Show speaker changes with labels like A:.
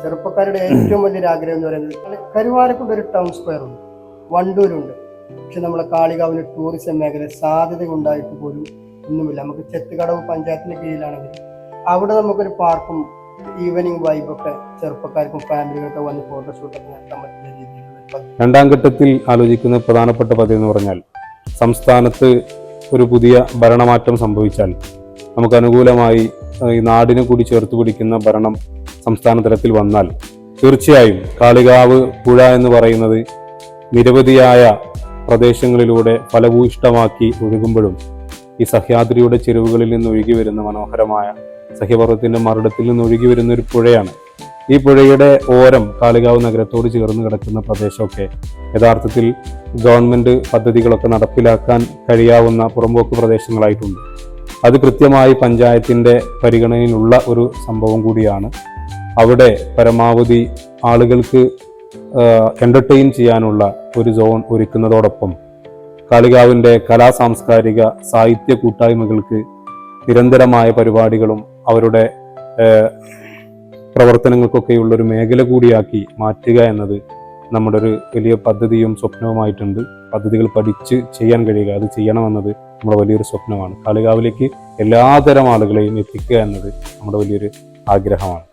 A: ചെറുപ്പക്കാരുടെ ഏറ്റവും വലിയൊരു ആഗ്രഹം എന്ന് പറയുന്നത് കരുവാരക്കുണ്ട് ഒരു ടൗൺ സ്ക്വയർ ഉണ്ട്, വണ്ടൂരുണ്ട്. പക്ഷെ നമ്മളെ കാളികാവിന് ടൂറിസം മേഖല സാധ്യത ഉണ്ടായിട്ട് പോലും ഒന്നുമില്ല. നമുക്ക് ചെത്തുകടവ് പഞ്ചായത്തിന്റെ കീഴിലാണെങ്കിൽ അവിടെ നമുക്കൊരു പാർക്കും ഈവനിങ് വൈബൊക്കെ ചെറുപ്പക്കാർക്കും ഫാമിലികൾക്കും വന്ന് ഫോട്ടോഷൂട്ടൊക്കെ നടത്താൻ പറ്റുന്ന രീതിയിലുള്ള
B: രണ്ടാം ഘട്ടത്തിൽ ആലോചിക്കുന്ന പ്രധാനപ്പെട്ട പദ്ധതി എന്ന് പറഞ്ഞാൽ, സംസ്ഥാനത്ത് ഒരു പുതിയ ഭരണമാറ്റം സംഭവിച്ചാൽ നമുക്ക് അനുകൂലമായി ഈ നാടിനെ കൂടി ചേർത്ത് പിടിക്കുന്ന ഭരണം സംസ്ഥാന തലത്തിൽ വന്നാൽ തീർച്ചയായും കാളികാവ് പുഴ എന്ന് പറയുന്നത് നിരവധിയായ പ്രദേശങ്ങളിലൂടെ ഫലഭൂയിഷ്ടമാക്കി ഒഴുകുമ്പോഴും ഈ സഹ്യാദ്രിയുടെ ചെരുവുകളിൽ നിന്ന് ഒഴുകി വരുന്ന മനോഹരമായ സഹ്യപർവ്വതത്തിന്റെ മറുടത്തിൽ നിന്ന് ഒഴുകി വരുന്ന ഒരു പുഴയാണ്. ഈ പുഴയുടെ ഓരം കാളികാവ് നഗരത്തോട് ചേർന്ന് കിടക്കുന്ന പ്രദേശമൊക്കെ യഥാർത്ഥത്തിൽ ഗവൺമെന്റ് പദ്ധതികളൊക്കെ നടപ്പിലാക്കാൻ കഴിയാവുന്ന പുറമ്പോക്ക് പ്രദേശങ്ങളായിട്ടുണ്ട്. അത് കൃത്യമായി പഞ്ചായത്തിന്റെ പരിഗണനയിലുള്ള ഒരു സംഭവം കൂടിയാണ്. അവിടെ പരമാവധി ആളുകൾക്ക് എന്റർടൈൻ ചെയ്യാനുള്ള ഒരു സോൺ ഒരുക്കുന്നതോടൊപ്പം കാളികാവിന്റെ സാംസ്കാരിക സാഹിത്യ കൂട്ടായ്മകൾക്ക് നിരന്തരമായ പരിപാടികളും അവരുടെ പ്രവർത്തനങ്ങൾക്കൊക്കെയുള്ളൊരു മേഖല കൂടിയാക്കി മാറ്റുക എന്നത് നമ്മുടെ ഒരു വലിയ പദ്ധതിയും സ്വപ്നവുമായിട്ടുണ്ട്. പദ്ധതികൾ പഠിച്ച് ചെയ്യാൻ കഴിയുക, അത് ചെയ്യണമെന്നത് നമ്മുടെ വലിയൊരു സ്വപ്നമാണ്. കാളികാവിലേക്ക് എല്ലാതരം ആളുകളെയും എത്തിക്കുക എന്നത് നമ്മുടെ വലിയൊരു ആഗ്രഹമാണ്.